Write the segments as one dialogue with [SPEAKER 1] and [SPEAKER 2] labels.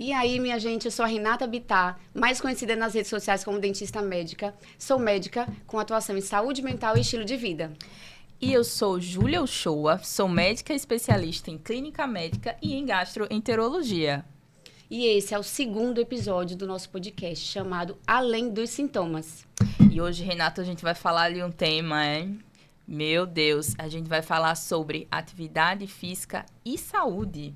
[SPEAKER 1] E aí, minha gente, eu sou a Renata Bittar, mais conhecida nas redes sociais como dentista médica. Sou médica com atuação em saúde mental e estilo de vida.
[SPEAKER 2] E eu sou Júlia Uchoa, sou médica especialista em clínica médica e em gastroenterologia.
[SPEAKER 1] E esse é o segundo episódio do nosso podcast, chamado Além dos Sintomas.
[SPEAKER 2] E hoje, Renata, a gente vai falar de um tema, hein? Meu Deus, a gente vai falar sobre atividade física e saúde.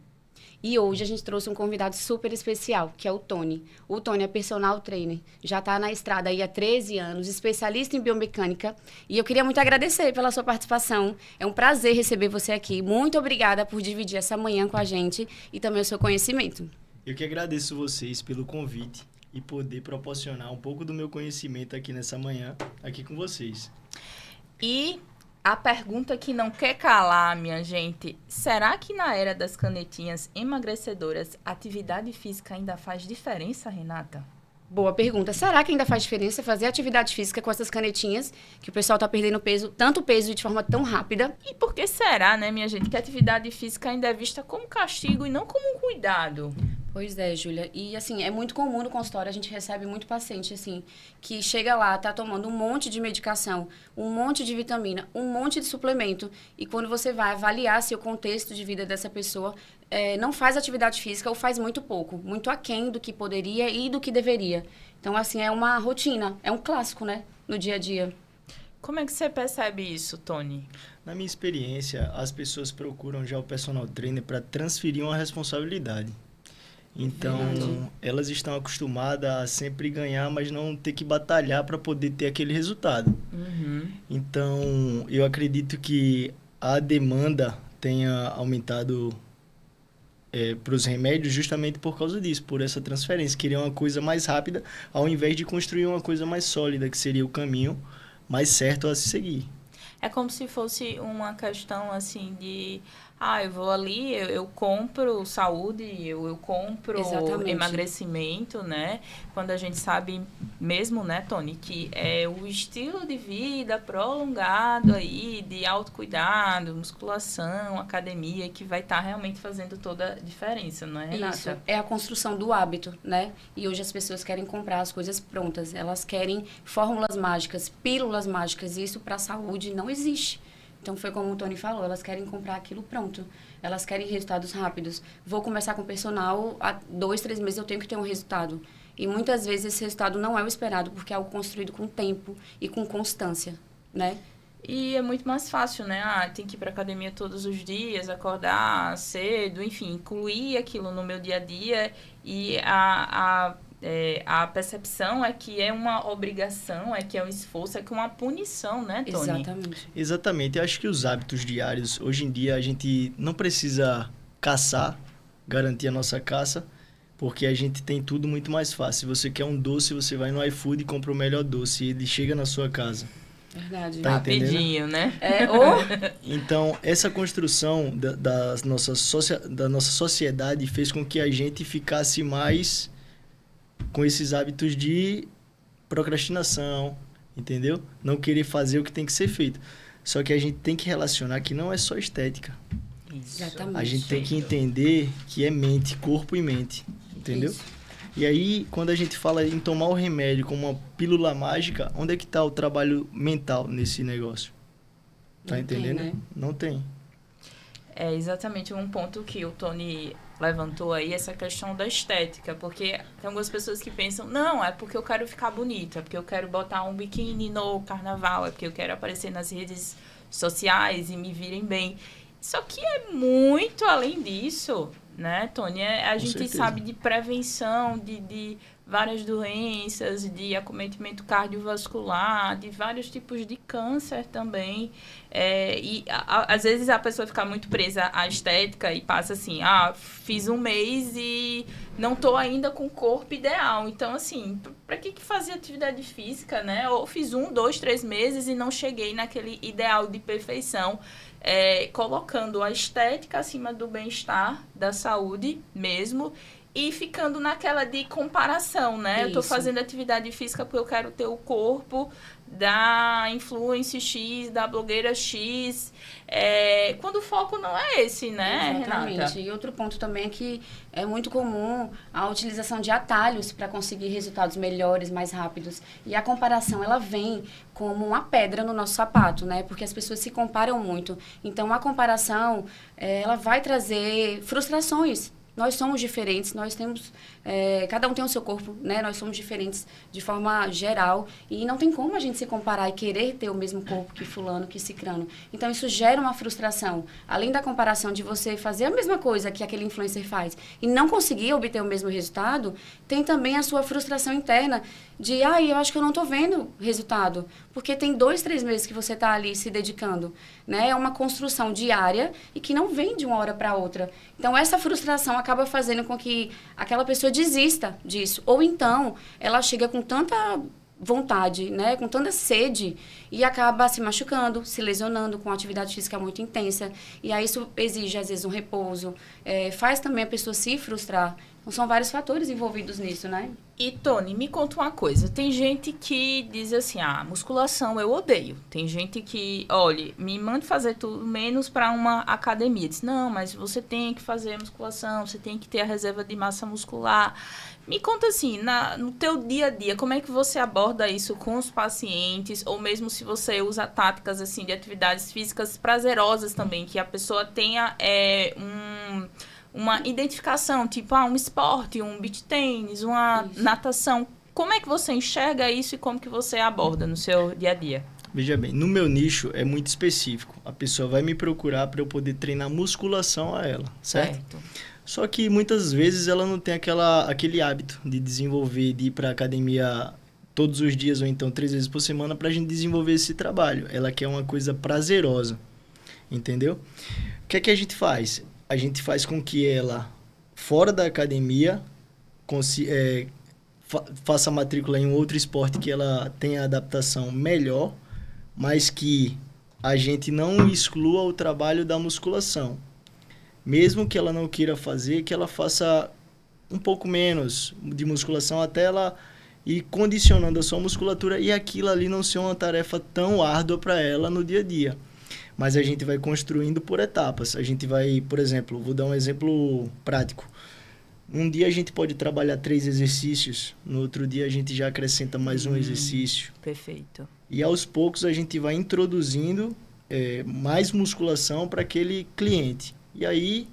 [SPEAKER 1] E hoje a gente trouxe um convidado super especial, que é o Tony. O Tony é personal trainer, já está na estrada aí há 13 anos, especialista em biomecânica. E eu queria muito agradecer pela sua participação. É um prazer receber você aqui. Muito obrigada por dividir essa manhã com a gente e também o seu conhecimento.
[SPEAKER 3] Eu que agradeço vocês pelo convite e poder proporcionar um pouco do meu conhecimento aqui nessa manhã, aqui com vocês.
[SPEAKER 2] E a pergunta que não quer calar, minha gente, será que na era das canetinhas emagrecedoras, atividade física ainda faz diferença, Renata?
[SPEAKER 1] Boa pergunta. Será que ainda faz diferença fazer atividade física com essas canetinhas, que o pessoal está perdendo peso, tanto peso e de forma tão rápida?
[SPEAKER 2] E por que será, né, minha gente, que a atividade física ainda é vista como castigo e não como um cuidado?
[SPEAKER 1] Pois é, Júlia. E, assim, é muito comum no consultório, a gente recebe muito paciente, assim, que chega lá, tá tomando um monte de medicação, um monte de vitamina, um monte de suplemento, e quando você vai avaliar se o contexto de vida dessa pessoa não faz atividade física ou faz muito pouco, muito aquém do que poderia e do que deveria. Então, assim, é uma rotina, é um clássico, né, no dia a dia.
[SPEAKER 2] Como é que você percebe isso, Tony?
[SPEAKER 3] Na minha experiência, as pessoas procuram já o personal trainer para transferir uma responsabilidade. Então, elas estão acostumadas a sempre ganhar, mas não ter que batalhar para poder ter aquele resultado.
[SPEAKER 2] Uhum.
[SPEAKER 3] Então, eu acredito que a demanda tenha aumentado para os remédios justamente por causa disso, por essa transferência. Queria uma coisa mais rápida, ao invés de construir uma coisa mais sólida, que seria o caminho mais certo a se seguir.
[SPEAKER 2] É como se fosse uma questão, assim, de... eu vou ali, eu compro saúde, eu compro
[SPEAKER 1] Exatamente.
[SPEAKER 2] emagrecimento, né? Quando a gente sabe mesmo, né, Tony, que é o estilo de vida prolongado aí, de autocuidado, musculação, academia, que vai estar realmente fazendo toda a diferença, não é, Renata?
[SPEAKER 1] Isso, é a construção do hábito, né? E hoje as pessoas querem comprar as coisas prontas, elas querem fórmulas mágicas, pílulas mágicas, e isso para a saúde não existe. Então, foi como o Tony falou, elas querem comprar aquilo pronto. Elas querem resultados rápidos. Vou começar com o personal, há 2, 3 meses eu tenho que ter um resultado. E muitas vezes esse resultado não é o esperado, porque é algo construído com tempo e com constância, né?
[SPEAKER 2] E é muito mais fácil, né? Tem que ir para academia todos os dias, acordar cedo, enfim, incluir aquilo no meu dia a dia. E a percepção é que é uma obrigação, é que é um esforço, é que é uma punição, né, Tony?
[SPEAKER 1] Exatamente.
[SPEAKER 3] Exatamente. Eu acho que os hábitos diários, hoje em dia, a gente não precisa caçar, garantir a nossa caça, porque a gente tem tudo muito mais fácil. Se você quer um doce, você vai no iFood e compra o melhor doce e ele chega na sua casa.
[SPEAKER 1] Verdade.
[SPEAKER 3] Tá entendendo?
[SPEAKER 2] Rapidinho, né?
[SPEAKER 3] Então, essa construção da nossa sociedade fez com que a gente ficasse mais com esses hábitos de procrastinação, entendeu? Não querer fazer o que tem que ser feito. Só que a gente tem que relacionar que não é só estética.
[SPEAKER 2] Isso.
[SPEAKER 1] Exatamente.
[SPEAKER 3] A gente tem que entender que é mente, corpo e mente, entendeu?
[SPEAKER 1] Isso.
[SPEAKER 3] E aí, quando a gente fala em tomar o remédio como uma pílula mágica, onde é que está o trabalho mental nesse negócio? Tá
[SPEAKER 1] Não tem,
[SPEAKER 3] entendendo?
[SPEAKER 1] né?
[SPEAKER 3] Não tem.
[SPEAKER 2] É exatamente um ponto que o Tony levantou aí, essa questão da estética, porque tem algumas pessoas que pensam, não, é porque eu quero ficar bonita, é porque eu quero botar um biquíni no carnaval, é porque eu quero aparecer nas redes sociais e me virem bem. Só que é muito além disso, né, Tony? A gente
[SPEAKER 3] certeza.
[SPEAKER 2] sabe de prevenção, de várias doenças, de acometimento cardiovascular, de vários tipos de câncer também. Às vezes a pessoa fica muito presa à estética e passa assim, fiz um mês e não estou ainda com o corpo ideal. Então, assim, para que fazer atividade física, né? Ou fiz 1, 2, 3 meses e não cheguei naquele ideal de perfeição. Colocando a estética acima do bem-estar, da saúde mesmo, e ficando naquela de comparação, né? Eu tô
[SPEAKER 1] Isso.
[SPEAKER 2] fazendo atividade física porque eu quero ter o corpo da influencer X, da blogueira X, quando o foco não é esse, né,
[SPEAKER 1] Exatamente.
[SPEAKER 2] Renata?
[SPEAKER 1] E outro ponto também é que é muito comum a utilização de atalhos para conseguir resultados melhores, mais rápidos. E a comparação, ela vem como uma pedra no nosso sapato, né? Porque as pessoas se comparam muito. Então, a comparação, ela vai trazer frustrações. Nós somos diferentes, nós temos... cada um tem o seu corpo, né? Nós somos diferentes de forma geral. E não tem como a gente se comparar e querer ter o mesmo corpo que fulano, que cicrano. Então, isso gera uma frustração. Além da comparação de você fazer a mesma coisa que aquele influencer faz e não conseguir obter o mesmo resultado, tem também a sua frustração interna de, eu acho que eu não estou vendo resultado. Porque tem 2, 3 meses que você está ali se dedicando, né? É uma construção diária e que não vem de uma hora para outra. Então, essa frustração acaba fazendo com que aquela pessoa desista disso. Ou então, ela chega com tanta vontade, né? Com tanta sede e acaba se machucando, se lesionando com atividade física muito intensa. E aí isso exige, às vezes, um repouso. Faz também a pessoa se frustrar. Então, são vários fatores envolvidos nisso, né?
[SPEAKER 2] E, Tony, me conta uma coisa. Tem gente que diz assim, musculação eu odeio. Tem gente que, olha, me mande fazer tudo menos para uma academia. Diz, não, mas você tem que fazer musculação, você tem que ter a reserva de massa muscular. Me conta assim, no teu dia a dia, como é que você aborda isso com os pacientes? Ou mesmo se você usa táticas, assim, de atividades físicas prazerosas também, que a pessoa tenha uma identificação, tipo, um esporte, um beach tênis, uma natação. Como é que você enxerga isso e como que você aborda no seu dia a dia?
[SPEAKER 3] Veja bem, no meu nicho é muito específico. A pessoa vai me procurar para eu poder treinar musculação a ela, certo? Só que muitas vezes ela não tem aquele hábito de desenvolver, de ir para academia todos os dias ou então 3 vezes por semana para a gente desenvolver esse trabalho. Ela quer uma coisa prazerosa, entendeu? O que é que a gente faz? A gente faz com que ela, fora da academia, faça matrícula em um outro esporte que ela tenha adaptação melhor, mas que a gente não exclua o trabalho da musculação. Mesmo que ela não queira fazer, que ela faça um pouco menos de musculação até ela ir condicionando a sua musculatura e aquilo ali não ser uma tarefa tão árdua para ela no dia a dia. Mas a gente vai construindo por etapas. A gente vai, por exemplo, vou dar um exemplo prático. Um dia a gente pode trabalhar 3 exercícios, no outro dia a gente já acrescenta mais um exercício.
[SPEAKER 2] Perfeito.
[SPEAKER 3] E aos poucos a gente vai introduzindo mais musculação para aquele cliente. E aí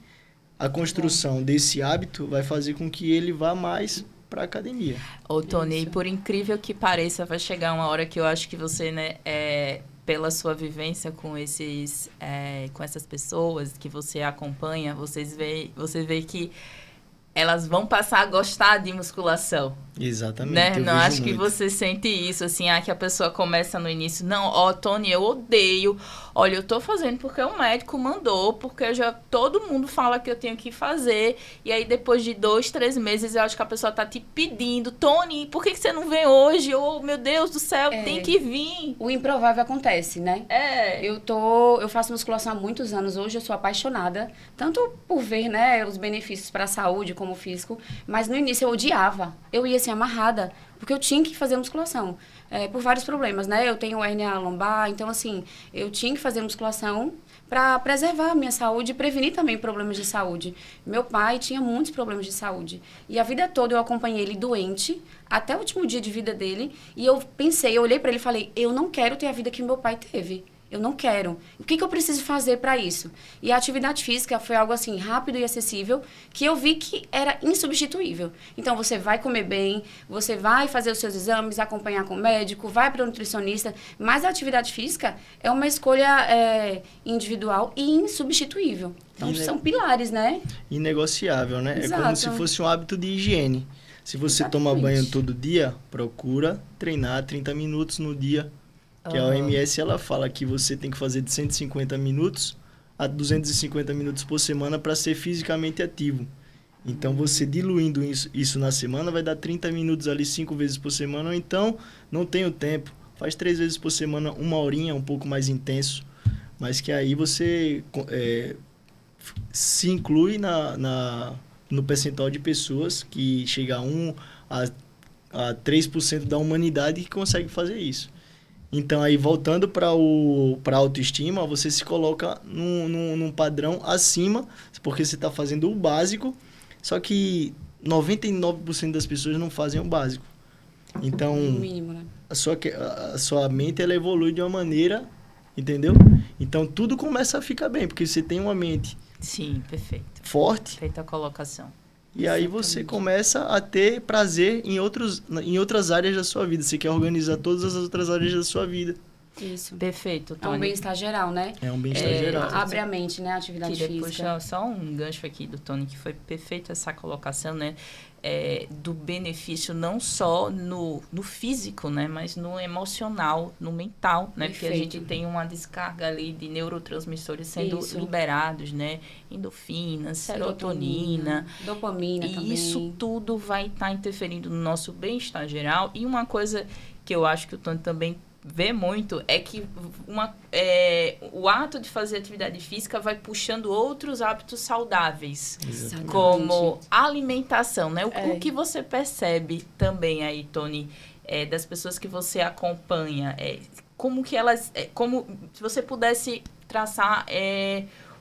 [SPEAKER 3] a construção desse hábito vai fazer com que ele vá mais para a academia.
[SPEAKER 2] Ô, Tony, por incrível que pareça, vai chegar uma hora que eu acho que você, né, pela sua vivência com essas pessoas que você acompanha, você vê que elas vão passar a gostar de musculação.
[SPEAKER 3] Exatamente.
[SPEAKER 2] Né? Não acho
[SPEAKER 3] muito.
[SPEAKER 2] que você sente isso, assim, que a pessoa começa no início, não, Tony, eu odeio, olha, eu tô fazendo porque o médico mandou, porque todo mundo fala que eu tenho que fazer, e aí depois de 2, 3 meses, eu acho que a pessoa tá te pedindo, Tony, por que você não vem hoje? Oh, meu Deus do céu, tem que vir.
[SPEAKER 1] O improvável acontece, né? Eu faço musculação há muitos anos, hoje eu sou apaixonada, tanto por ver, né, os benefícios para a saúde como físico, mas no início eu odiava, eu ia assim, amarrada, porque eu tinha que fazer musculação, por vários problemas, né? Eu tenho hérnia lombar, então, assim, eu tinha que fazer musculação para preservar a minha saúde e prevenir também problemas de saúde. Meu pai tinha muitos problemas de saúde, e a vida toda eu acompanhei ele doente, até o último dia de vida dele, e eu olhei para ele e falei, eu não quero ter a vida que meu pai teve. Eu não quero. O que eu preciso fazer para isso? E a atividade física foi algo assim, rápido e acessível, que eu vi que era insubstituível. Então, você vai comer bem, você vai fazer os seus exames, acompanhar com o médico, vai para o nutricionista, mas a atividade física é uma escolha individual e insubstituível. Então, são pilares, né?
[SPEAKER 3] Inegociável, né?
[SPEAKER 1] Exato.
[SPEAKER 3] É como se fosse um hábito de higiene. Se você toma banho todo dia, procura treinar 30 minutos no dia. Que a OMS, ela fala que você tem que fazer de 150 minutos a 250 minutos por semana para ser fisicamente ativo. Então, você diluindo isso na semana, vai dar 30 minutos ali 5 vezes por semana. Ou então, não tenho tempo, faz 3 vezes por semana, 1 horinha, um pouco mais intenso. Mas que aí você se inclui no percentual de pessoas que chega a 1 a 3% da humanidade que consegue fazer isso. Então, aí, voltando para a autoestima, você se coloca num padrão acima, porque você está fazendo o básico, só que 99% das pessoas não fazem o básico. Então,
[SPEAKER 1] No mínimo, né?
[SPEAKER 3] a sua mente, ela evolui de uma maneira, entendeu? Então, tudo começa a ficar bem, porque você tem uma mente
[SPEAKER 2] Sim, perfeito.
[SPEAKER 3] forte,
[SPEAKER 2] Feita a colocação.
[SPEAKER 3] e aí você começa a ter prazer em outras áreas da sua vida. Você quer organizar todas as outras áreas da sua vida.
[SPEAKER 1] Isso.
[SPEAKER 2] Perfeito,
[SPEAKER 1] É um
[SPEAKER 2] Tony.
[SPEAKER 1] bem-estar geral, né?
[SPEAKER 3] É um bem-estar geral.
[SPEAKER 1] Abre a mente, né? A atividade
[SPEAKER 2] Queria
[SPEAKER 1] física.
[SPEAKER 2] puxar só um gancho aqui do Tony, que foi perfeito essa colocação, né? Do benefício não só no físico, né? Mas no emocional, no mental, né? Porque a gente tem uma descarga ali de neurotransmissores sendo liberados, né? Endorfina, serotonina.
[SPEAKER 1] Dopamina
[SPEAKER 2] e
[SPEAKER 1] também.
[SPEAKER 2] isso tudo vai estar interferindo no nosso bem-estar geral. E uma coisa que eu acho que o Tony também vê muito é que o ato de fazer atividade física vai puxando outros hábitos saudáveis,
[SPEAKER 1] Exatamente.
[SPEAKER 2] como alimentação, né? O que você percebe também aí, Tony, das pessoas que você acompanha, como que elas, como se você pudesse traçar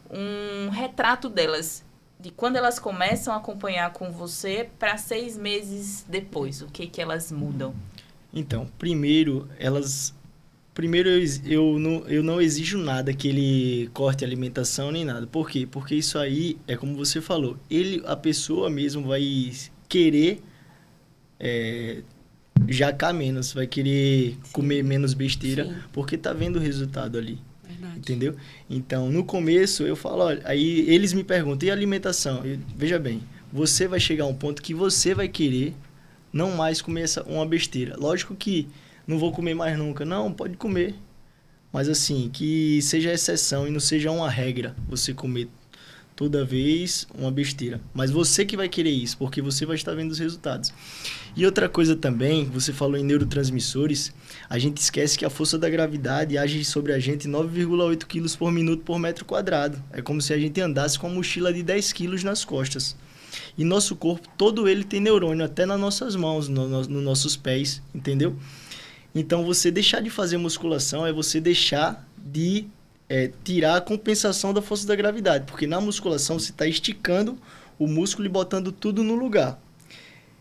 [SPEAKER 2] um retrato delas, de quando elas começam a acompanhar com você para 6 meses depois, o que elas mudam?
[SPEAKER 3] Então, primeiro eu não exijo nada que ele corte a alimentação nem nada. Por quê? Porque isso aí é como você falou. A pessoa mesmo vai querer jacar menos, vai querer comer menos besteira, porque tá vendo o resultado ali.
[SPEAKER 1] Verdade.
[SPEAKER 3] Entendeu? Então, no começo eu falo, olha, aí eles me perguntam, e a alimentação? Veja bem, você vai chegar a um ponto que você vai querer não mais comer uma besteira. Lógico que não vou comer mais nunca. Não, pode comer. Mas assim, que seja exceção e não seja uma regra você comer toda vez uma besteira. Mas você que vai querer isso, porque você vai estar vendo os resultados. E outra coisa também, você falou em neurotransmissores, a gente esquece que a força da gravidade age sobre a gente 9,8 kg por minuto por metro quadrado. É como se a gente andasse com uma mochila de 10 kg nas costas. E nosso corpo, todo ele tem neurônio, até nas nossas mãos, nos nossos pés, entendeu? Então, você deixar de fazer musculação é você deixar de tirar a compensação da força da gravidade. Porque na musculação, você está esticando o músculo e botando tudo no lugar.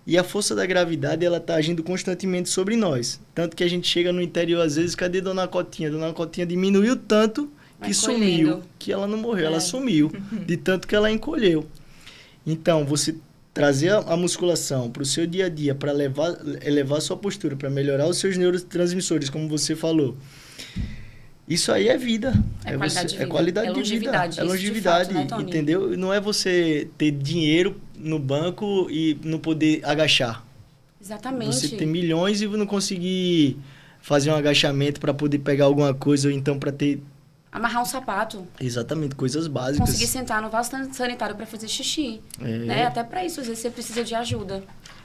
[SPEAKER 3] E a força da gravidade, ela está agindo constantemente sobre nós. Tanto que a gente chega no interior, às vezes, cadê Dona Cotinha? Dona Cotinha diminuiu tanto que sumiu, que ela não morreu, ela sumiu, de tanto que ela encolheu. Então, você trazer a musculação para o seu dia a dia, para elevar a sua postura, para melhorar os seus neurotransmissores, como você falou. Isso aí é vida. É qualidade de vida. É longevidade,
[SPEAKER 1] de fato, né,
[SPEAKER 3] entendeu? Não é você ter dinheiro no banco e não poder agachar.
[SPEAKER 1] Exatamente.
[SPEAKER 3] Você ter milhões e não conseguir fazer um agachamento para poder pegar alguma coisa, ou então para ter...
[SPEAKER 1] Amarrar um sapato.
[SPEAKER 3] Exatamente, coisas básicas.
[SPEAKER 1] Conseguir sentar no vaso sanitário para fazer xixi. Né? Até para isso, às vezes você precisa de ajuda.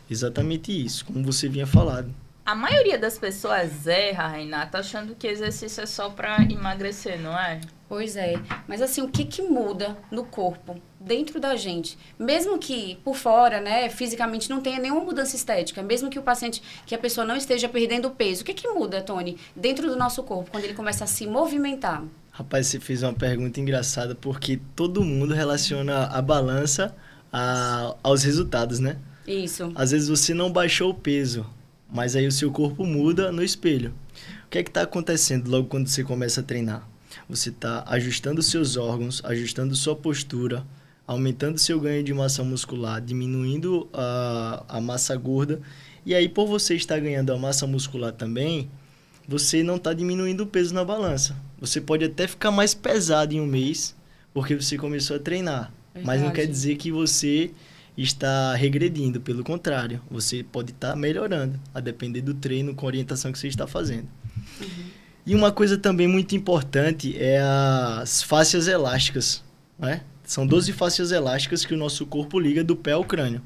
[SPEAKER 3] Exatamente isso, como você vinha falando.
[SPEAKER 2] A maioria das pessoas erra, Renata, achando que exercício é só para emagrecer, não é?
[SPEAKER 1] Pois é. Mas assim, o que muda no corpo, dentro da gente? Mesmo que por fora, né, fisicamente não tenha nenhuma mudança estética, mesmo que a pessoa não esteja perdendo peso, o que muda, Tony, dentro do nosso corpo, quando ele começa a se movimentar?
[SPEAKER 3] Rapaz, você fez uma pergunta engraçada, porque todo mundo relaciona a balança aos resultados, né?
[SPEAKER 1] Isso.
[SPEAKER 3] Às vezes você não baixou o peso, mas aí o seu corpo muda no espelho. O que é que está acontecendo logo quando você começa a treinar? Você está ajustando seus órgãos, ajustando sua postura, aumentando seu ganho de massa muscular, diminuindo a massa gorda. E aí, por você estar ganhando a massa muscular também, você não está diminuindo o peso na balança. Você pode até ficar mais pesado em um mês, porque você começou a treinar. Verdade. Mas não quer dizer que você está regredindo. Pelo contrário, você pode estar melhorando, a depender do treino com a orientação que você está fazendo. Uhum. E uma coisa também muito importante é as fáscias elásticas, né? São 12 fáscias elásticas que o nosso corpo liga do pé ao crânio.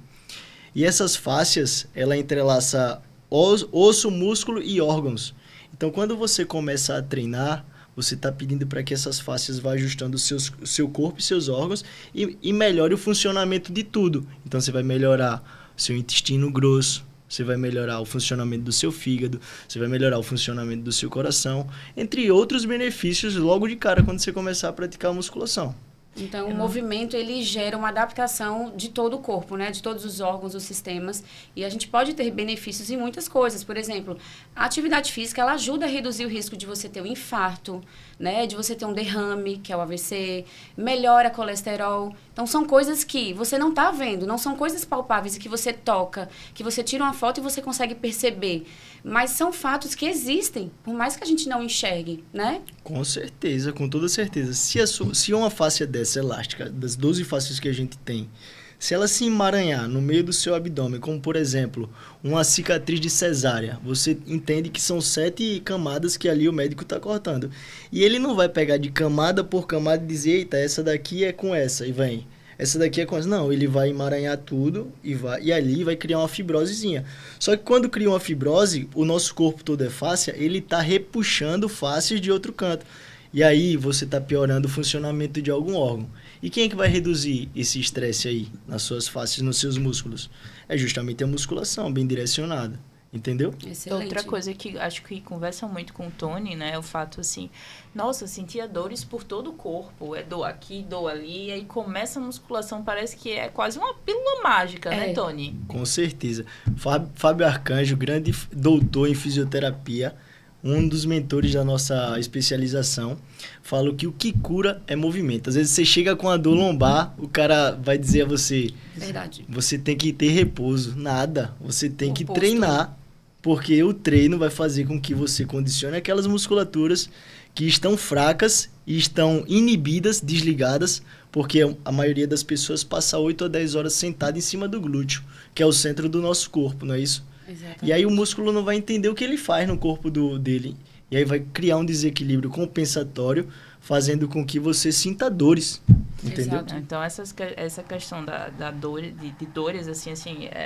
[SPEAKER 3] E essas fáscias, ela entrelaça osso, músculo e órgãos. Então, quando você começa a treinar, você está pedindo para que essas fáscias vá ajustando o seu corpo e seus órgãos e melhore o funcionamento de tudo. Então, você vai melhorar seu intestino grosso, você vai melhorar o funcionamento do seu fígado, você vai melhorar o funcionamento do seu coração, entre outros benefícios logo de cara quando você começar a praticar a musculação.
[SPEAKER 1] Então, o movimento, ele gera uma adaptação de todo o corpo, né? De todos os órgãos, os sistemas. E a gente pode ter benefícios em muitas coisas. Por exemplo, a atividade física, ela ajuda a reduzir o risco de você ter um infarto, né? De você ter um derrame, que é o AVC. Melhora colesterol. Então, são coisas que você não está vendo. Não são coisas palpáveis que você toca, que você tira uma foto e você consegue perceber. Mas são fatos que existem, por mais que a gente não enxergue, né?
[SPEAKER 3] Com certeza, com toda certeza. Se uma fáscia dessa elástica, das 12 fáscias que a gente tem, se ela se emaranhar no meio do seu abdômen, como por exemplo, uma cicatriz de cesárea, você entende que são 7 camadas que ali o médico está cortando. E ele não vai pegar de camada por camada e dizer, eita, essa daqui é com essa, e vem. Essa daqui é com essa. Não, ele vai emaranhar tudo e ali vai criar uma fibrosezinha. Só que quando cria uma fibrose, o nosso corpo todo é fáscia, ele está repuxando fáscias de outro canto. E aí você está piorando o funcionamento de algum órgão. E quem é que vai reduzir esse estresse aí nas suas fáscias, nos seus músculos? É justamente a musculação, bem direcionada. Entendeu?
[SPEAKER 1] Excelente.
[SPEAKER 2] Outra coisa que acho que conversa muito com o Tony, né? É o fato assim, nossa, sentia dores por todo o corpo. É dor aqui, dor ali. E aí começa a musculação, parece que é quase uma pílula mágica, né, Tony?
[SPEAKER 3] Com certeza. Fábio Arcanjo, grande doutor em fisioterapia, um dos mentores da nossa especialização, falou que o que cura é movimento. Às vezes você chega com a dor lombar, o cara vai dizer a você...
[SPEAKER 1] Verdade.
[SPEAKER 3] Você tem que ter repouso. Nada. Você tem que
[SPEAKER 1] Oposto.
[SPEAKER 3] treinar, porque o treino vai fazer com que você condicione aquelas musculaturas que estão fracas e estão inibidas, desligadas, porque a maioria das pessoas passa 8 a 10 horas sentada em cima do glúteo, que é o centro do nosso corpo, não é isso?
[SPEAKER 1] Exatamente.
[SPEAKER 3] E aí o músculo não vai entender o que ele faz no corpo dele. E aí vai criar um desequilíbrio compensatório, fazendo com que você sinta dores. Entendeu?
[SPEAKER 1] Exato.
[SPEAKER 2] Então, essa questão da dor, de dores, assim,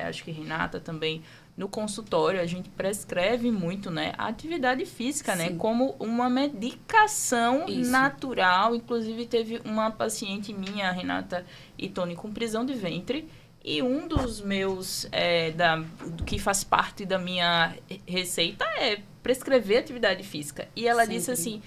[SPEAKER 2] acho que Renata também, no consultório, a gente prescreve muito, né, a atividade física, né,
[SPEAKER 1] Sim.
[SPEAKER 2] como uma medicação
[SPEAKER 1] Isso.
[SPEAKER 2] natural. Inclusive, teve uma paciente minha, Renata e Tony, com prisão de ventre, e um dos meus, que faz parte da minha receita é prescrever atividade física. E ela disse assim,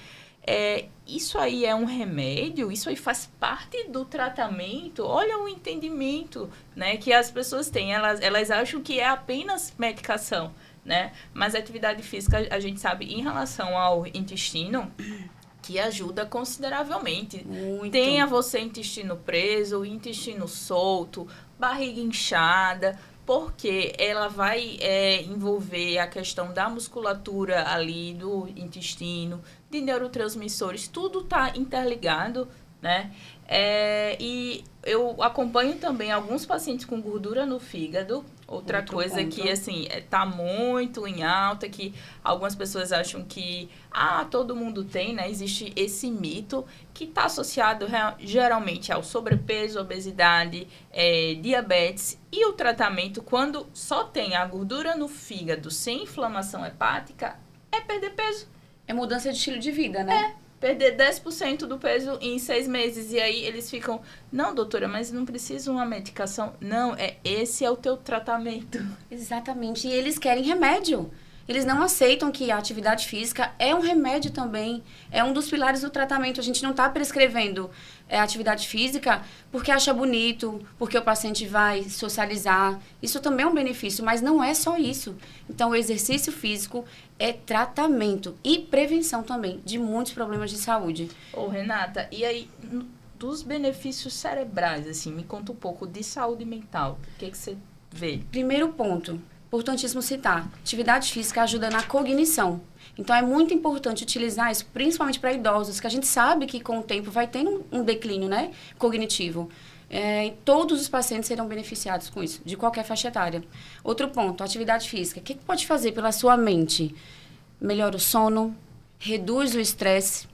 [SPEAKER 2] isso aí é um remédio? Isso aí faz parte do tratamento? Olha o entendimento, né, que as pessoas têm. Elas acham que é apenas medicação, né? Mas a atividade física, a gente sabe, em relação ao intestino, que ajuda consideravelmente.
[SPEAKER 1] Muito.
[SPEAKER 2] Tenha você intestino preso, intestino solto, barriga inchada, porque ela vai envolver a questão da musculatura ali, do intestino, de neurotransmissores, tudo está interligado, né? E eu acompanho também alguns pacientes com gordura no fígado. Outra
[SPEAKER 1] Outro
[SPEAKER 2] coisa
[SPEAKER 1] ponto.
[SPEAKER 2] que, assim, tá muito em alta, que algumas pessoas acham que, todo mundo tem, né? Existe esse mito que está associado geralmente ao sobrepeso, obesidade, diabetes. E o tratamento, quando só tem a gordura no fígado sem inflamação hepática, é perder peso.
[SPEAKER 1] É mudança de estilo de vida, né?
[SPEAKER 2] Perder 10% do peso em 6 meses. E aí eles ficam, não, doutora, mas não precisa uma medicação. Não, esse é o teu tratamento.
[SPEAKER 1] Exatamente. E eles querem remédio. Eles não aceitam que a atividade física é um remédio também. É um dos pilares do tratamento. A gente não está prescrevendo atividade física porque acha bonito, porque o paciente vai socializar. Isso também é um benefício, mas não é só isso. Então, o exercício físico é tratamento e prevenção também de muitos problemas de saúde.
[SPEAKER 2] Ô, Renata, e aí, dos benefícios cerebrais, assim, me conta um pouco de saúde mental. O que você vê?
[SPEAKER 1] Primeiro ponto, importantíssimo citar, atividade física ajuda na cognição. Então, é muito importante utilizar isso, principalmente para idosos, que a gente sabe que com o tempo vai tendo um declínio, né, cognitivo. Todos os pacientes serão beneficiados com isso, de qualquer faixa etária. Outro ponto, atividade física. O que pode fazer pela sua mente? Melhora o sono, reduz o estresse,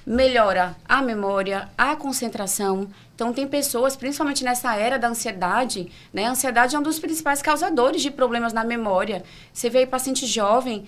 [SPEAKER 1] melhora a memória, a concentração. Então, tem pessoas, principalmente nessa era da ansiedade, né? A ansiedade é um dos principais causadores de problemas na memória. Você vê aí paciente jovem,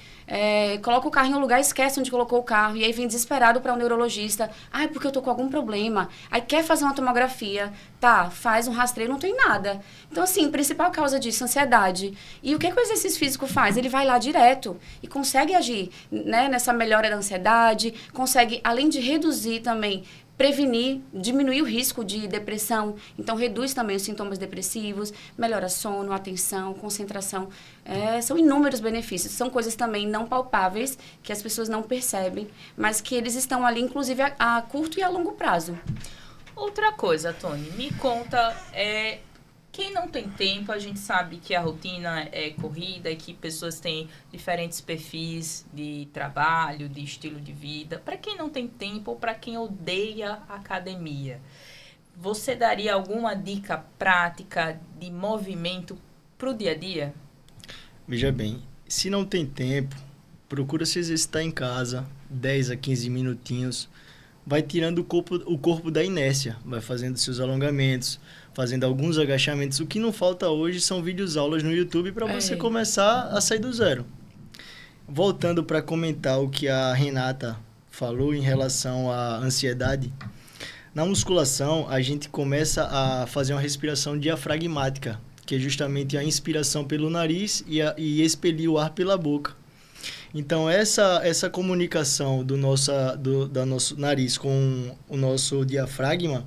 [SPEAKER 1] coloca o carro em um lugar, esquece onde colocou o carro, e aí vem desesperado para o neurologista. Ah, é porque eu tô com algum problema. Aí quer fazer uma tomografia. Tá, faz um rastreio, não tem nada. Então, assim, principal causa disso, ansiedade. E o que o exercício físico faz? Ele vai lá direto e consegue agir, né, nessa melhora da ansiedade, consegue, além de reduzir também, prevenir, diminuir o risco de depressão. Então, reduz também os sintomas depressivos, melhora sono, atenção, concentração. São inúmeros benefícios. São coisas também não palpáveis, que as pessoas não percebem, mas que eles estão ali, inclusive, a curto e a longo prazo.
[SPEAKER 2] Outra coisa, Tony, me conta, quem não tem tempo, a gente sabe que a rotina é corrida e que pessoas têm diferentes perfis de trabalho, de estilo de vida. Para quem não tem tempo ou para quem odeia a academia, você daria alguma dica prática de movimento para o dia a dia?
[SPEAKER 3] Veja bem, se não tem tempo, procura se exercitar em casa, 10 a 15 minutinhos. Vai tirando o corpo da inércia, vai fazendo seus alongamentos, fazendo alguns agachamentos. O que não falta hoje são vídeos aulas no YouTube para você começar a sair do zero. Voltando para comentar o que a Renata falou em relação à ansiedade, na musculação a gente começa a fazer uma respiração diafragmática, que é justamente a inspiração pelo nariz e expelir o ar pela boca. Então, essa comunicação do nosso nariz com o nosso diafragma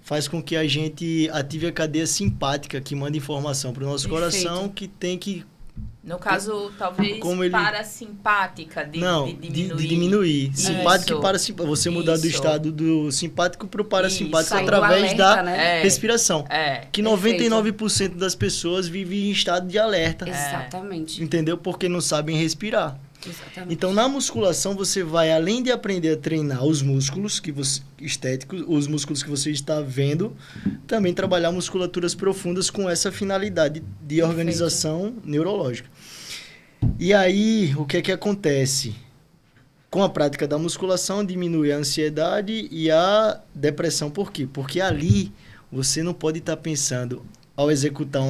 [SPEAKER 3] faz com que a gente ative a cadeia simpática, que manda informação para o nosso coração, que tem que...
[SPEAKER 2] No caso, talvez parasimpática, de
[SPEAKER 3] diminuir. Simpático e parasimpático. Você mudar do estado do simpático para o parasimpático através da respiração. Que 99% das pessoas vivem em estado de alerta.
[SPEAKER 1] Exatamente.
[SPEAKER 3] Entendeu? Porque não sabem respirar.
[SPEAKER 1] Exatamente.
[SPEAKER 3] Então, na musculação, você vai, além de aprender a treinar os músculos estéticos, os músculos que você está vendo, também trabalhar musculaturas profundas com essa finalidade de organização neurológica. E aí, o que é que acontece? Com a prática da musculação, diminui a ansiedade e a depressão. Por quê? Porque ali, você não pode estar pensando, ao executar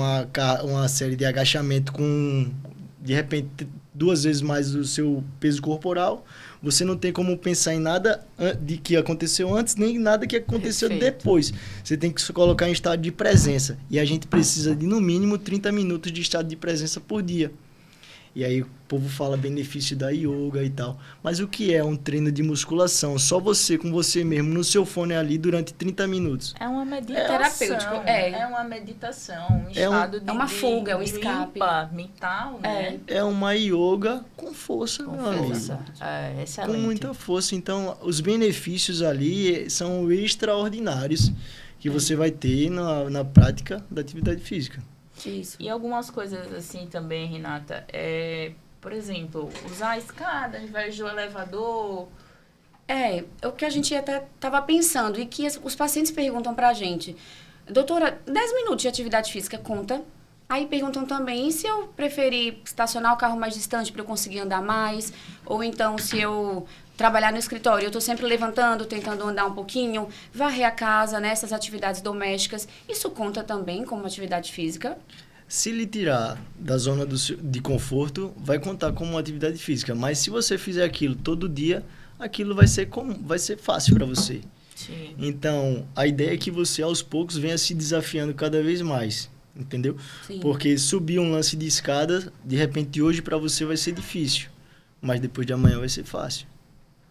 [SPEAKER 3] uma série de agachamento com, de repente, 2 vezes mais do seu peso corporal, você não tem como pensar em nada de que aconteceu antes, nem nada que aconteceu depois. Você tem que se colocar em estado de presença. E a gente precisa de, no mínimo, 30 minutos de estado de presença por dia. E aí o povo fala benefício da yoga e tal. Mas o que é um treino de musculação? Só você com você mesmo, no seu fone ali, durante 30 minutos.
[SPEAKER 2] É uma meditação.
[SPEAKER 1] Terapêutico.
[SPEAKER 2] É uma meditação, um estado de...
[SPEAKER 1] É uma fuga, é um escape.
[SPEAKER 2] Mental, né?
[SPEAKER 3] É uma yoga com força, meu amigo.
[SPEAKER 2] Excelente.
[SPEAKER 3] Com muita força. Então, os benefícios ali são extraordinários que você vai ter na prática da atividade física.
[SPEAKER 1] Isso.
[SPEAKER 2] E algumas coisas assim também, Renata, por exemplo, usar a escada ao invés do elevador.
[SPEAKER 1] É o que a gente até estava pensando e que os pacientes perguntam pra gente, doutora, 10 minutos de atividade física conta? Aí perguntam também, e se eu preferir estacionar o carro mais distante para eu conseguir andar mais? Ou então, se eu trabalhar no escritório, eu estou sempre levantando, tentando andar um pouquinho, varrer a casa, né, essas atividades domésticas. Isso conta também como atividade física?
[SPEAKER 3] Se lhe tirar da zona de conforto, vai contar como uma atividade física. Mas se você fizer aquilo todo dia, aquilo vai ser fácil para você.
[SPEAKER 2] Sim.
[SPEAKER 3] Então, a ideia é que você, aos poucos, venha se desafiando cada vez mais. Entendeu?
[SPEAKER 1] Sim.
[SPEAKER 3] Porque subir um lance de escada, de repente, hoje para você vai ser difícil. Mas depois de amanhã vai ser fácil.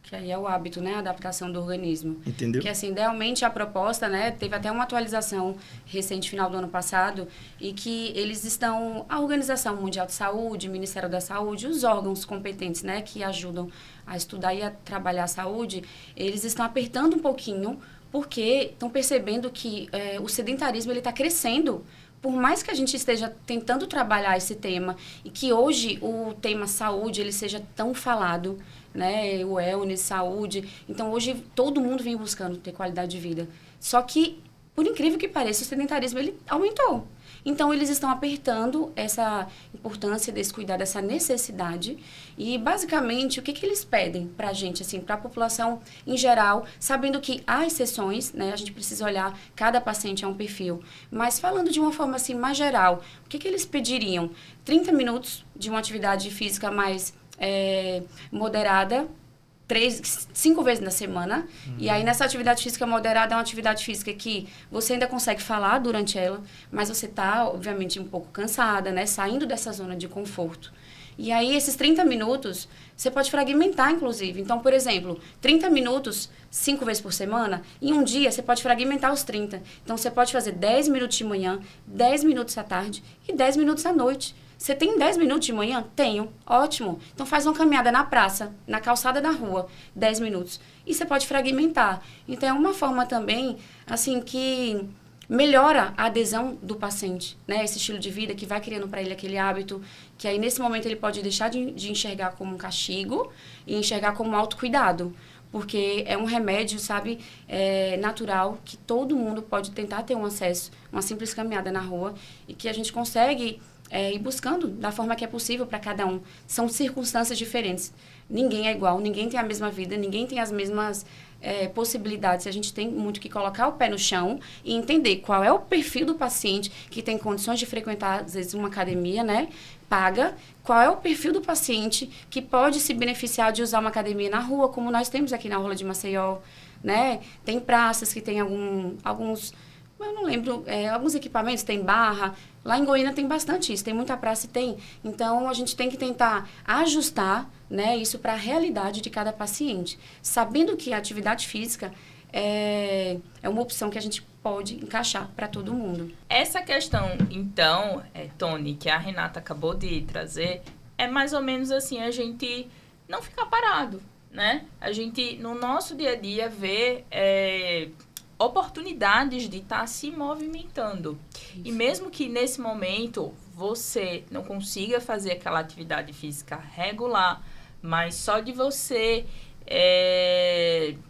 [SPEAKER 1] Que aí é o hábito, né? A adaptação do organismo.
[SPEAKER 3] Entendeu?
[SPEAKER 1] Que, assim, idealmente a proposta, né? Teve até uma atualização recente, final do ano passado, e que eles estão... A Organização Mundial de Saúde, Ministério da Saúde, os órgãos competentes, né? Que ajudam a estudar e a trabalhar a saúde, eles estão apertando um pouquinho, porque estão percebendo que o sedentarismo, ele está crescendo. Por mais que a gente esteja tentando trabalhar esse tema e que hoje o tema saúde ele seja tão falado, né, o wellness, saúde, então hoje todo mundo vem buscando ter qualidade de vida. Só que por incrível que pareça, o sedentarismo ele aumentou. Então, eles estão apertando essa importância desse cuidado, essa necessidade. E, basicamente, o que, que eles pedem para a gente, assim, para a população em geral, sabendo que há exceções, né? A gente precisa olhar, cada paciente é um perfil. Mas, falando de uma forma, assim, mais geral, o que, que eles pediriam? 30 minutos de uma atividade física mais moderada, 5 vezes na semana. E aí, nessa atividade física moderada, é uma atividade física que você ainda consegue falar durante ela, mas você está, obviamente, um pouco cansada, né? Saindo dessa zona de conforto. E aí, esses 30 minutos, você pode fragmentar, inclusive. Então, por exemplo, 30 minutos, 5 vezes por semana, em um dia, você pode fragmentar os 30. Então, você pode fazer 10 minutos de manhã, 10 minutos à tarde e 10 minutos à noite. Você tem 10 minutos de manhã? Tenho. Ótimo. Então, faz uma caminhada na praça, na calçada da rua, 10 minutos. E você pode fragmentar. Então, é uma forma também, assim, que melhora a adesão do paciente, né? Esse estilo de vida que vai criando para ele aquele hábito, que aí, nesse momento, ele pode deixar de enxergar como um castigo e enxergar como um autocuidado. Porque é um remédio, sabe, natural, que todo mundo pode tentar ter um acesso, uma simples caminhada na rua, e que a gente consegue ir buscando da forma que é possível para cada um. São circunstâncias diferentes. Ninguém é igual, ninguém tem a mesma vida, ninguém tem as mesmas possibilidades. A gente tem muito que colocar o pé no chão e entender qual é o perfil do paciente que tem condições de frequentar, às vezes, uma academia, né? Paga. Qual é o perfil do paciente que pode se beneficiar de usar uma academia na rua, como nós temos aqui na Orla de Maceió, né? Tem praças que tem alguns... Eu não lembro, alguns equipamentos, tem barra. Lá em Goiânia tem bastante isso, tem muita praça e tem. Então, a gente tem que tentar ajustar, né, isso para a realidade de cada paciente. Sabendo que a atividade física é uma opção que a gente pode encaixar para todo mundo.
[SPEAKER 2] Essa questão, então, Tony, que a Renata acabou de trazer, é mais ou menos assim, a gente não ficar parado, né? A gente, no nosso dia a dia, vê... oportunidades de estar se movimentando. Isso. E mesmo que nesse momento você não consiga fazer aquela atividade física regular, mas só de você,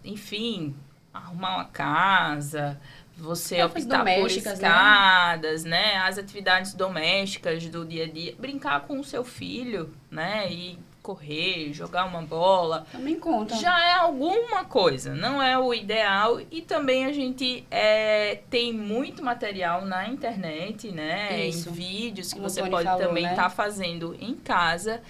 [SPEAKER 2] enfim, arrumar uma casa, você optar por escadas, né? As atividades domésticas do dia a dia, brincar com o seu filho, né? E correr, jogar uma bola.
[SPEAKER 1] Também conta.
[SPEAKER 2] Já é alguma coisa, não é o ideal. E também a gente tem muito material na internet, né? Isso. Em vídeos que você pode também estar fazendo em casa,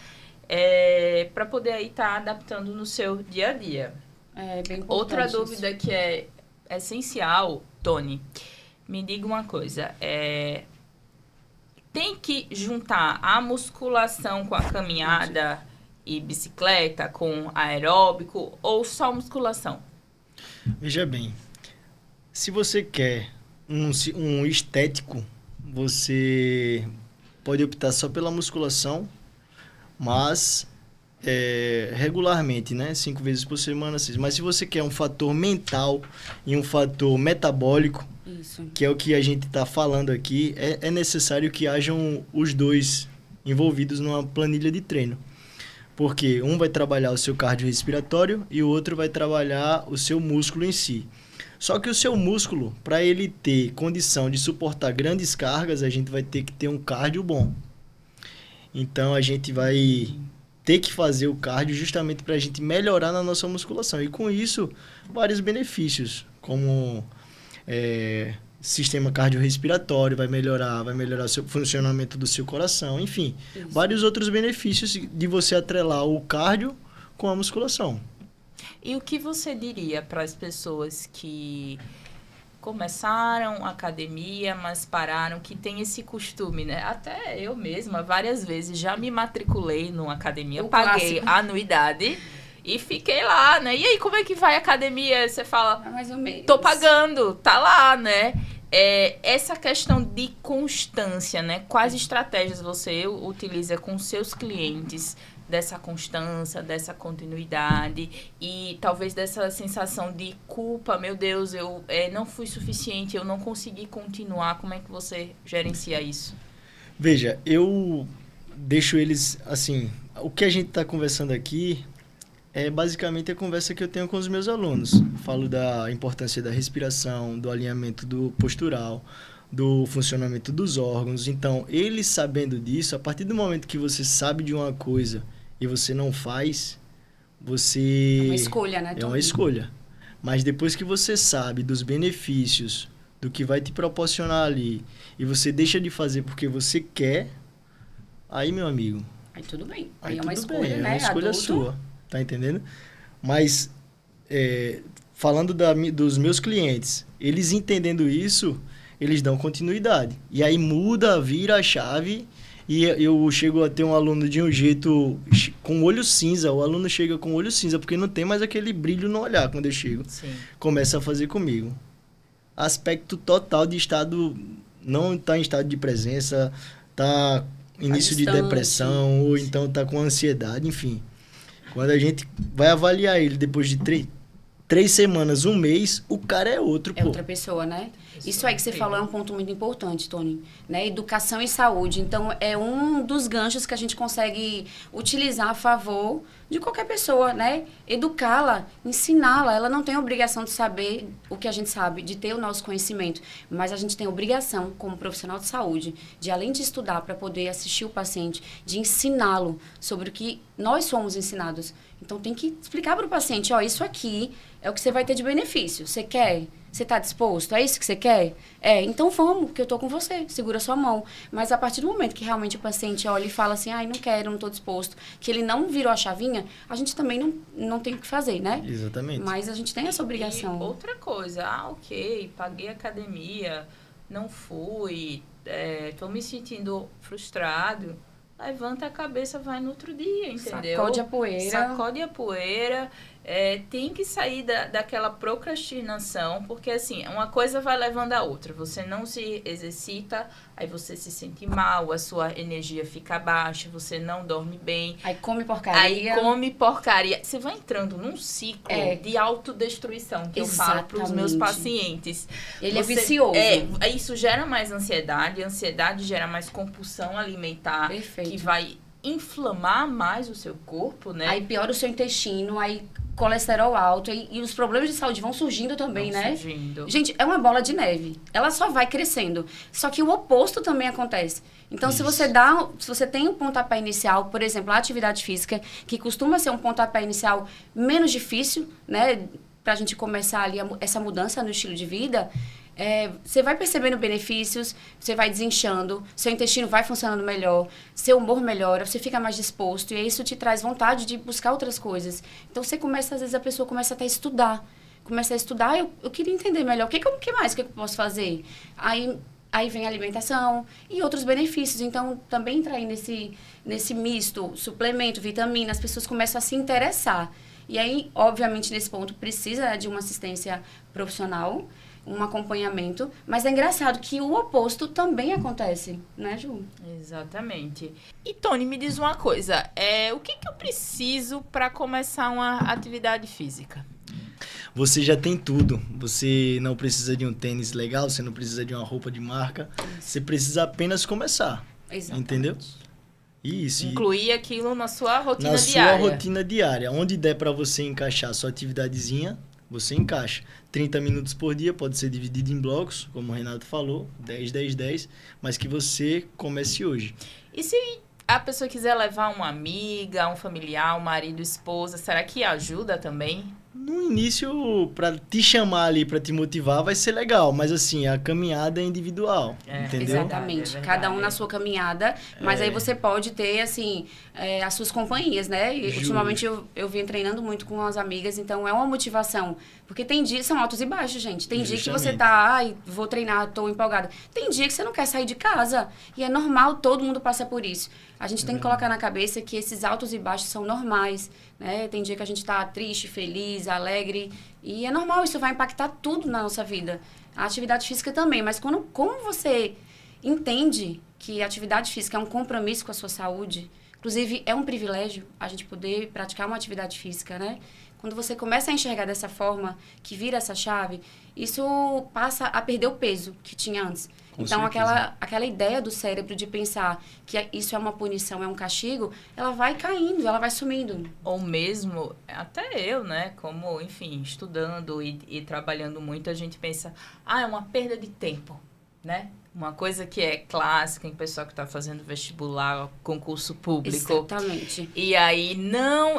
[SPEAKER 2] para poder aí estar adaptando no seu dia a dia.
[SPEAKER 1] É bem importante.
[SPEAKER 2] Outra dúvida que é essencial, Tony, me diga uma coisa, tem que juntar a musculação com a caminhada e bicicleta, com aeróbico, ou só musculação?
[SPEAKER 3] Veja bem, se você quer um estético, você pode optar só pela musculação, mas regularmente, né? 5 vezes por semana, 6. Mas se você quer um fator mental e um fator metabólico, isso, que é o que a gente está falando aqui, é necessário que hajam os dois envolvidos numa planilha de treino. Porque um vai trabalhar o seu cardiorrespiratório e o outro vai trabalhar o seu músculo em si. Só que o seu músculo, para ele ter condição de suportar grandes cargas, a gente vai ter que ter um cardio bom. Então, a gente vai ter que fazer o cardio justamente para a gente melhorar na nossa musculação. E com isso, vários benefícios, como sistema cardiorrespiratório, vai melhorar o seu funcionamento do seu coração, enfim, isso, vários outros benefícios de você atrelar o cardio com a musculação.
[SPEAKER 2] E o que você diria para as pessoas que começaram a academia, mas pararam, que tem esse costume, né? Até eu mesma, várias vezes, já me matriculei numa academia, paguei a anuidade e fiquei lá, né? E aí, como é que vai a academia? Você fala,
[SPEAKER 1] mais ou menos,
[SPEAKER 2] tô pagando, tá lá, né? Essa questão de constância, né? Quais estratégias você utiliza com seus clientes dessa constância, dessa continuidade e talvez dessa sensação de culpa, meu Deus, eu não fui suficiente, eu não consegui continuar. Como é que você gerencia isso?
[SPEAKER 3] Veja, eu deixo eles, assim, o que a gente está conversando aqui É basicamente a conversa que eu tenho com os meus alunos. Falo da importância da respiração, do alinhamento do postural, do funcionamento dos órgãos. Então, eles sabendo disso, a partir do momento que você sabe de uma coisa e você não faz, você...
[SPEAKER 1] É uma escolha, né,
[SPEAKER 3] É
[SPEAKER 1] Tony?
[SPEAKER 3] uma escolha. Mas depois que você sabe dos benefícios, do que vai te proporcionar ali, e você deixa de fazer porque você quer, aí, meu amigo...
[SPEAKER 1] Aí tudo bem.
[SPEAKER 3] Aí
[SPEAKER 1] Aí é uma
[SPEAKER 3] tudo
[SPEAKER 1] escolha,
[SPEAKER 3] bem,
[SPEAKER 1] né?
[SPEAKER 3] é uma escolha
[SPEAKER 1] Adulto.
[SPEAKER 3] sua, tá entendendo? Mas, falando dos meus clientes, eles entendendo isso, eles dão continuidade. E aí muda, vira a chave, e eu chego a ter um aluno de um jeito com olho cinza. O aluno chega com olho cinza, porque não tem mais aquele brilho no olhar quando eu chego.
[SPEAKER 2] Sim.
[SPEAKER 3] Começa a fazer comigo. Aspecto total de estado, não está em estado de presença, tá início de
[SPEAKER 1] distante.
[SPEAKER 3] depressão, ou então tá com ansiedade, enfim. Quando a gente vai avaliar ele depois de 3 semanas, 1 mês, o cara é outro,
[SPEAKER 1] É
[SPEAKER 3] pô.
[SPEAKER 1] outra pessoa, né? Isso aí que você falou é um ponto muito importante, Tony, né? Educação e saúde. Então, é um dos ganchos que a gente consegue utilizar a favor de qualquer pessoa, né? Educá-la, ensiná-la. Ela não tem a obrigação de saber o que a gente sabe, de ter o nosso conhecimento, mas a gente tem a obrigação, como profissional de saúde, de além de estudar para poder assistir o paciente, de ensiná-lo sobre o que nós somos ensinados. Então, tem que explicar para o paciente, ó, isso aqui é o que você vai ter de benefício. Você quer? Você está disposto? É isso que você quer? Então vamos, que eu estou com você. Segura sua mão. Mas a partir do momento que realmente o paciente olha e fala assim, ai, não quero, não estou disposto, que ele não virou a chavinha, a gente também não tem o que fazer, né?
[SPEAKER 3] Exatamente.
[SPEAKER 1] Mas a gente tem essa obrigação.
[SPEAKER 2] E outra coisa, ok, paguei academia, não fui, tô me sentindo frustrado. Levanta a cabeça, vai no outro dia, entendeu?
[SPEAKER 1] Sacode a poeira.
[SPEAKER 2] Sacode a poeira. Tem que sair daquela procrastinação, porque assim, uma coisa vai levando a outra. Você não se exercita, aí você se sente mal, a sua energia fica baixa, você não dorme bem.
[SPEAKER 1] Aí come porcaria.
[SPEAKER 2] Você vai entrando num ciclo
[SPEAKER 1] É.
[SPEAKER 2] de autodestruição, que eu falo para os meus
[SPEAKER 1] Exatamente.
[SPEAKER 2] pacientes.
[SPEAKER 1] Ele é vicioso.
[SPEAKER 2] Isso gera mais ansiedade, a ansiedade gera mais compulsão alimentar,
[SPEAKER 1] Perfeito.
[SPEAKER 2] que vai inflamar mais o seu corpo, né?
[SPEAKER 1] Aí piora o seu intestino, aí colesterol alto, e os problemas de saúde vão surgindo também,
[SPEAKER 2] Vão
[SPEAKER 1] né?
[SPEAKER 2] surgindo.
[SPEAKER 1] Gente, é uma bola de neve. Ela só vai crescendo. Só que o oposto também acontece. Então, se você tem um pontapé inicial, por exemplo, a atividade física, que costuma ser um pontapé inicial menos difícil, né? Pra gente começar ali essa mudança no estilo de vida, você vai percebendo benefícios, você vai desinchando, seu intestino vai funcionando melhor, seu humor melhora, você fica mais disposto, e isso te traz vontade de buscar outras coisas. Então, às vezes a pessoa começa até a estudar. Eu queria entender melhor, o que mais que eu posso fazer? Aí vem a alimentação e outros benefícios. Então, também entrar aí nesse misto, suplemento, vitamina, as pessoas começam a se interessar. E aí, obviamente, nesse ponto, precisa de uma assistência profissional, um acompanhamento, mas é engraçado que o oposto também acontece, né, Ju?
[SPEAKER 2] Exatamente. E, Tony, me diz uma coisa, o que eu preciso para começar uma atividade física?
[SPEAKER 3] Você já tem tudo. Você não precisa de um tênis legal, você não precisa de uma roupa de marca. Você precisa apenas começar.
[SPEAKER 1] Exatamente.
[SPEAKER 3] Entendeu? Isso.
[SPEAKER 2] Incluir aquilo na sua rotina
[SPEAKER 3] Na
[SPEAKER 2] diária.
[SPEAKER 3] sua rotina diária. Onde der para você encaixar a sua atividadezinha, você encaixa. 30 minutos por dia, pode ser dividido em blocos, como o Renato falou, 10, 10, 10, mas que você comece hoje.
[SPEAKER 2] E se a pessoa quiser levar uma amiga, um familiar, um marido, esposa, será que ajuda também?
[SPEAKER 3] No início, para te chamar ali, para te motivar, vai ser legal, mas assim, a caminhada é individual, entendeu?
[SPEAKER 1] Exatamente.
[SPEAKER 2] É verdade.
[SPEAKER 1] Cada um na sua caminhada, mas aí você pode ter, assim, as suas companhias, né? E, ultimamente eu venho treinando muito com as amigas, então é uma motivação. Porque tem dias, são altos e baixos, gente. Tem dia que você tá, vou treinar, tô empolgada. Tem dia que você não quer sair de casa. E é normal, todo mundo passa por isso. A gente tem que colocar na cabeça que esses altos e baixos são normais, né? Tem dia que a gente tá triste, feliz, alegre. E é normal, isso vai impactar tudo na nossa vida. A atividade física também, mas como você entende que a atividade física é um compromisso com a sua saúde, Inclusive, é um privilégio a gente poder praticar uma atividade física, né? Quando você começa a enxergar dessa forma, que vira essa chave, isso passa a perder o peso que tinha antes. Então, aquela ideia do cérebro de pensar que isso é uma punição, é um castigo, ela vai caindo, ela vai sumindo.
[SPEAKER 2] Ou mesmo, até eu, né, como, enfim, estudando e trabalhando muito, a gente pensa, é uma perda de tempo, né? Uma coisa que é clássica em pessoal que está fazendo vestibular, concurso público.
[SPEAKER 1] Exatamente.
[SPEAKER 2] E aí,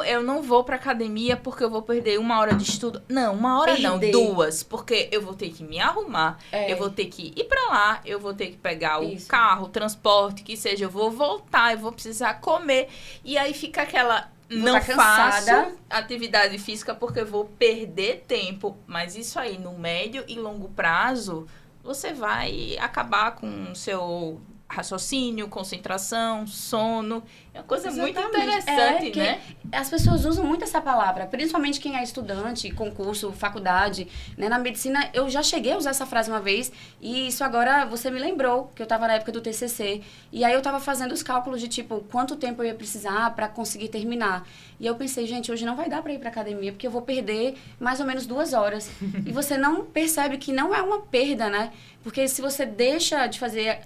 [SPEAKER 2] eu não vou para academia porque eu vou perder 1 hora de estudo. Não, 1 hora não, 2. Porque eu vou ter que me arrumar, eu vou ter que ir para lá, eu vou ter que pegar o carro, o transporte, que seja, eu vou voltar, eu vou precisar comer. E aí fica aquela... Não faço atividade física porque eu vou perder tempo. Mas isso aí, no médio e longo prazo... você vai acabar com o seu raciocínio, concentração, sono. É uma coisa muito interessante, né?
[SPEAKER 1] As pessoas usam muito essa palavra, principalmente quem é estudante, concurso, faculdade, né? Na medicina, eu já cheguei a usar essa frase uma vez, e isso agora você me lembrou, que eu estava na época do TCC, e aí eu estava fazendo os cálculos de, tipo, quanto tempo eu ia precisar para conseguir terminar. E eu pensei, gente, hoje não vai dar para ir para academia, porque eu vou perder mais ou menos 2 horas. E você não percebe que não é uma perda, né? Porque se você deixa de fazer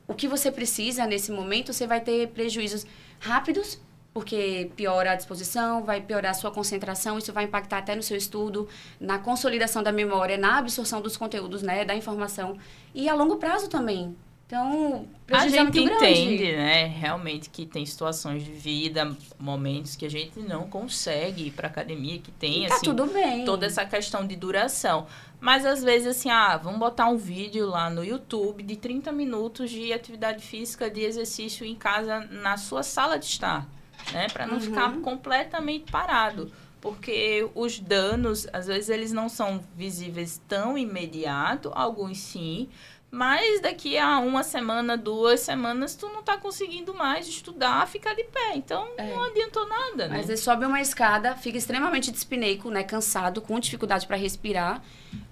[SPEAKER 1] o que você precisa nesse momento, você vai ter prejuízos rápidos, porque piora a disposição, vai piorar a sua concentração, isso vai impactar até no seu estudo, na consolidação da memória, na absorção dos conteúdos, né, da informação, e a longo prazo também. Então,
[SPEAKER 2] a gente
[SPEAKER 1] entende,
[SPEAKER 2] grande. Né, realmente que tem situações de vida, momentos que a gente não consegue ir para academia, que tem,
[SPEAKER 1] tá
[SPEAKER 2] assim,
[SPEAKER 1] tudo bem.
[SPEAKER 2] Toda essa questão de duração. Mas, às vezes, assim, vamos botar um vídeo lá no YouTube de 30 minutos de atividade física, de exercício em casa, na sua sala de estar, né? Para não ficar completamente parado. Porque os danos, às vezes, eles não são visíveis tão imediato, alguns sim, mas daqui a 1 semana, 2 semanas, tu não tá conseguindo mais estudar, ficar de pé. Então, não adiantou nada, né?
[SPEAKER 1] Mas ele sobe uma escada, fica extremamente dispineico, né? Cansado, com dificuldade para respirar,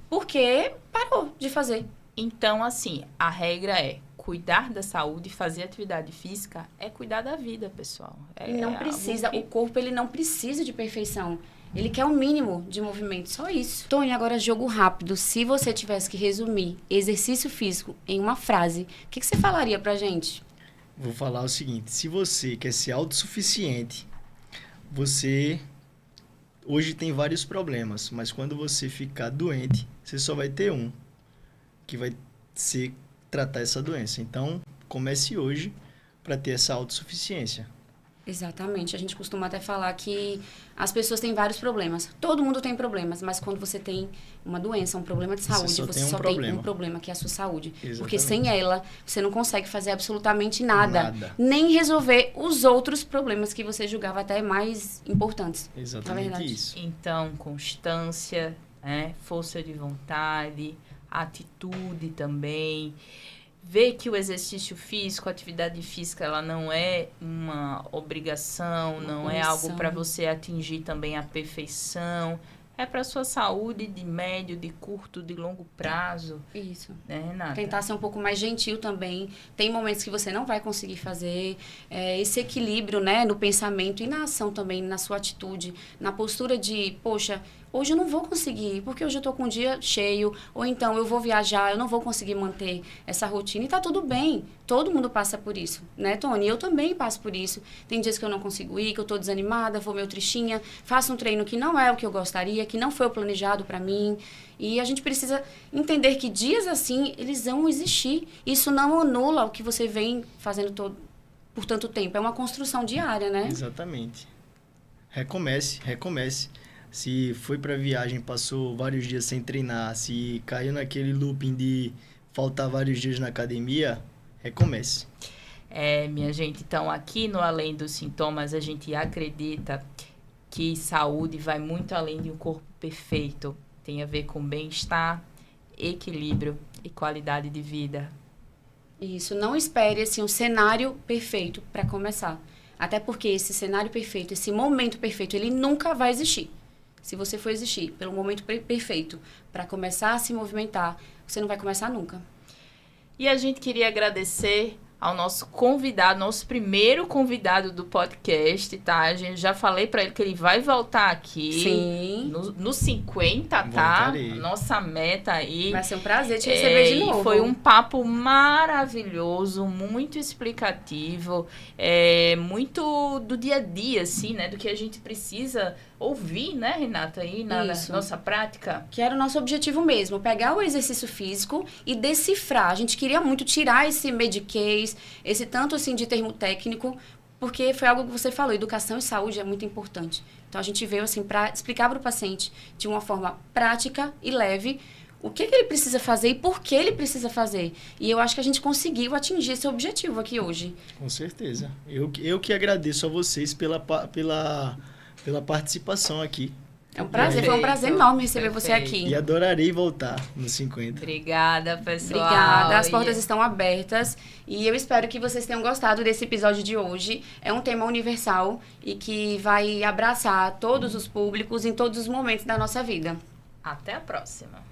[SPEAKER 1] porque parou de fazer.
[SPEAKER 2] Então, assim, a regra é cuidar da saúde, fazer atividade física, é cuidar da vida, pessoal.
[SPEAKER 1] Não precisa, o corpo, ele não precisa de perfeição. Ele quer um mínimo de movimento, só isso. Tony, agora jogo rápido. Se você tivesse que resumir exercício físico em uma frase, o que você falaria pra gente?
[SPEAKER 3] Vou falar o seguinte, se você quer ser autossuficiente, você hoje tem vários problemas, mas quando você ficar doente, você só vai ter um, que vai ser tratar essa doença. Então, comece hoje para ter essa autossuficiência.
[SPEAKER 1] Exatamente. A gente costuma até falar que as pessoas têm vários problemas. Todo mundo tem problemas, mas quando você tem uma doença, um problema de saúde, você só tem um problema, que é a sua saúde. Exatamente. Porque sem ela, você não consegue fazer absolutamente nada. Nem resolver os outros problemas que você julgava até mais importantes.
[SPEAKER 3] Exatamente isso.
[SPEAKER 2] Então, constância, força de vontade, atitude também. Ver que o exercício físico, a atividade física, ela não é uma obrigação, não é algo para você atingir também a perfeição. É para a sua saúde de médio, de curto, de longo prazo.
[SPEAKER 1] Isso.
[SPEAKER 2] Né, Renata?
[SPEAKER 1] Tentar ser um pouco mais gentil também. Tem momentos que você não vai conseguir fazer. Esse equilíbrio, né, no pensamento e na ação também, na sua atitude. Na postura de, poxa, hoje eu não vou conseguir, porque hoje eu tô com um dia cheio, ou então eu vou viajar, eu não vou conseguir manter essa rotina, e tá tudo bem. Todo mundo passa por isso, né, Tony? Eu também passo por isso. Tem dias que eu não consigo ir, que eu tô desanimada, vou meio tristinha, faço um treino que não é o que eu gostaria, que não foi o planejado para mim, e a gente precisa entender que dias assim, eles vão existir. Isso não anula o que você vem fazendo por tanto tempo, é uma construção diária, né?
[SPEAKER 3] Exatamente. Recomece. Se foi para viagem, passou vários dias sem treinar, se caiu naquele looping de faltar vários dias na academia, recomece.
[SPEAKER 2] Minha gente, então aqui no Além dos Sintomas, a gente acredita que saúde vai muito além de um corpo perfeito. Tem a ver com bem-estar, equilíbrio e qualidade de vida.
[SPEAKER 1] Isso, não espere assim, um cenário perfeito para começar. Até porque esse cenário perfeito, esse momento perfeito, ele nunca vai existir. Se você for existir pelo momento perfeito para começar a se movimentar, você não vai começar nunca.
[SPEAKER 2] E a gente queria agradecer ao nosso convidado, nosso primeiro convidado do podcast, tá? A gente já falei pra ele que ele vai voltar aqui.
[SPEAKER 1] Sim.
[SPEAKER 2] No 50, tá?
[SPEAKER 3] Voltarei.
[SPEAKER 2] Nossa meta aí.
[SPEAKER 1] Vai ser um prazer te receber de
[SPEAKER 2] E
[SPEAKER 1] novo.
[SPEAKER 2] foi um papo maravilhoso, muito explicativo, muito do dia a dia, assim, né? Do que a gente precisa ouvir, né, Renata, aí na
[SPEAKER 1] Isso.
[SPEAKER 2] nossa prática.
[SPEAKER 1] Que era o nosso objetivo mesmo, pegar o exercício físico e decifrar. A gente queria muito tirar esse mediquês, esse tanto assim de termo técnico, porque foi algo que você falou, educação e saúde é muito importante. Então a gente veio assim para explicar para o paciente de uma forma prática e leve o que ele precisa fazer e por que ele precisa fazer. E eu acho que a gente conseguiu atingir esse objetivo aqui hoje.
[SPEAKER 3] Com certeza. Eu que agradeço a vocês pela participação aqui.
[SPEAKER 1] É um prazer, foi um prazer
[SPEAKER 2] Perfeito,
[SPEAKER 1] enorme receber você
[SPEAKER 2] perfeito.
[SPEAKER 1] aqui.
[SPEAKER 3] E adorarei voltar no 50.
[SPEAKER 2] Obrigada, pessoal.
[SPEAKER 1] Obrigada, as portas estão abertas e eu espero que vocês tenham gostado desse episódio de hoje. É um tema universal e que vai abraçar todos os públicos em todos os momentos da nossa vida.
[SPEAKER 2] Até a próxima.